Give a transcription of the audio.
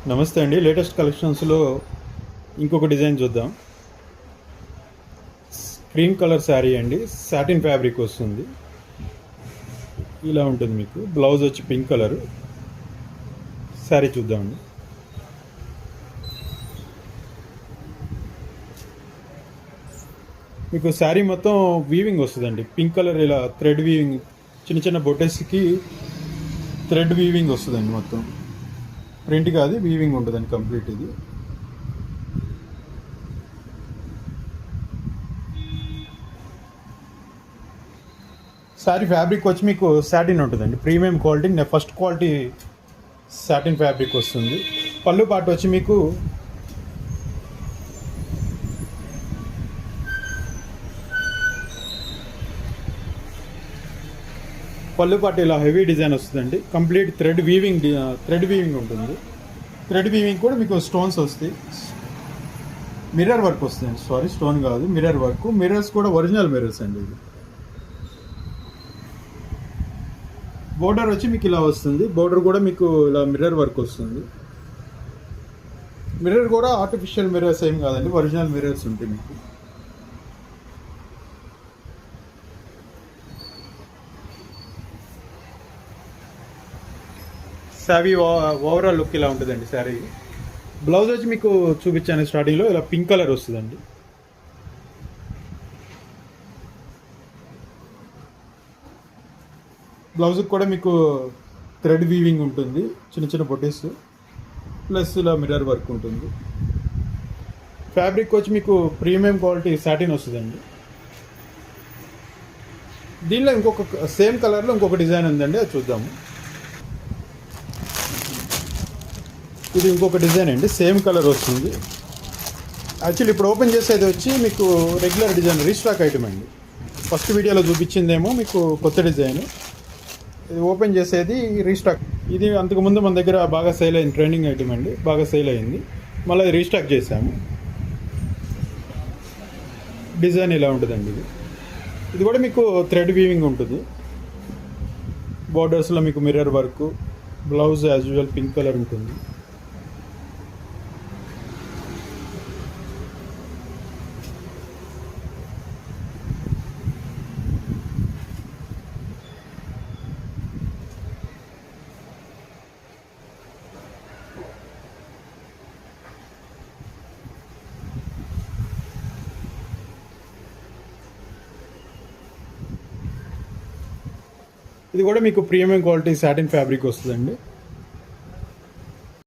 నమస్తే అండి. లేటెస్ట్ కలెక్షన్స్లో ఇంకొక డిజైన్ చూద్దాం. క్రీమ్ కలర్ శారీ అండి, సాటిన్ ఫ్యాబ్రిక్ వస్తుంది. ఇలా ఉంటుంది. మీకు బ్లౌజ్ వచ్చి పింక్ కలర్. శారీ చూద్దామండి. మీకు శారీ మొత్తం వీవింగ్ వస్తుందండి. పింక్ కలర్ ఇలా థ్రెడ్ వీవింగ్, చిన్న చిన్న బొటెస్కి థ్రెడ్ వీవింగ్ వస్తుందండి. మొత్తం ప్రింట్ కాదు, వీవింగ్ ఉంటుందండి కంప్లీట్. ఇది శారీ ఫ్యాబ్రిక్ వచ్చి మీకు సాటిన్ ఉంటుందండి, premium quality, first quality satin fabric వస్తుంది. పళ్ళు పాటు వచ్చి మీకు పళ్ళు పాటు ఇలా హెవీ డిజైన్ వస్తుందండి. కంప్లీట్ థ్రెడ్ వీవింగ్ ఉంటుంది. థ్రెడ్ వీవింగ్ కూడా మీకు స్టోన్స్ వస్తాయి. మిర్రర్ వర్క్ వస్తుందండి. సారీ, స్టోన్ కాదు, మిర్రర్ వర్క్. మిర్రర్స్ కూడా ఒరిజినల్ మిర్రర్స్ అండి. ఇది బోర్డర్ వచ్చి మీకు ఇలా వస్తుంది. బోర్డర్ కూడా మీకు ఇలా మిర్రర్ వర్క్ వస్తుంది. మిర్రర్ కూడా ఆర్టిఫిషియల్ మిర్రర్స్ ఏం కాదండి, ఒరిజినల్ మిర్రర్స్ ఉంటాయి మీకు. శారీ ఓవరాల్ లుక్ ఇలా ఉంటుందండి. శారీ బ్లౌజ్ వచ్చి మీకు చూపించాను స్టార్టింగ్లో, ఇలా పింక్ కలర్ వస్తుందండి. బ్లౌజ్కి కూడా మీకు థ్రెడ్ వీవింగ్ ఉంటుంది, చిన్న చిన్న బొటీస్, ప్లస్ ఇలా మిర్రర్ వర్క్ ఉంటుంది. ఫ్యాబ్రిక్ వచ్చి మీకు ప్రీమియం క్వాలిటీ సాటిన్ వస్తుందండి. దీనిలో ఇంకొక సేమ్ కలర్లో ఇంకొక డిజైన్ ఉందండి, అది చూద్దాము. ఇది ఇంకొక డిజైన్ అండి, సేమ్ కలర్ వస్తుంది. యాక్చువల్లీ ఇప్పుడు ఓపెన్ చేసేది వచ్చి మీకు రెగ్యులర్ డిజైన్, రీస్టాక్ ఐటమ్ అండి. ఫస్ట్ వీడియోలో చూపించిందేమో మీకు కొత్త డిజైన్. ఇది ఓపెన్ చేసేది రీస్టాక్. ఇది అంతకుముందు మన దగ్గర బాగా సేల్ అయింది, ట్రెండింగ్ ఐటమ్ అండి, బాగా సేల్ అయింది. మళ్ళీ అది రీస్టాక్ చేసాము. డిజైన్ ఇలా ఉంటుందండి. ఇది కూడా మీకు థ్రెడ్ వీవింగ్ ఉంటుంది. బోర్డర్స్లో మీకు mirror work. Blouse as usual pink colour ఉంటుంది. ఇది కూడా మీకు ప్రీమియం క్వాలిటీ సాటిన్ ఫ్యాబ్రిక్ వస్తుందండి.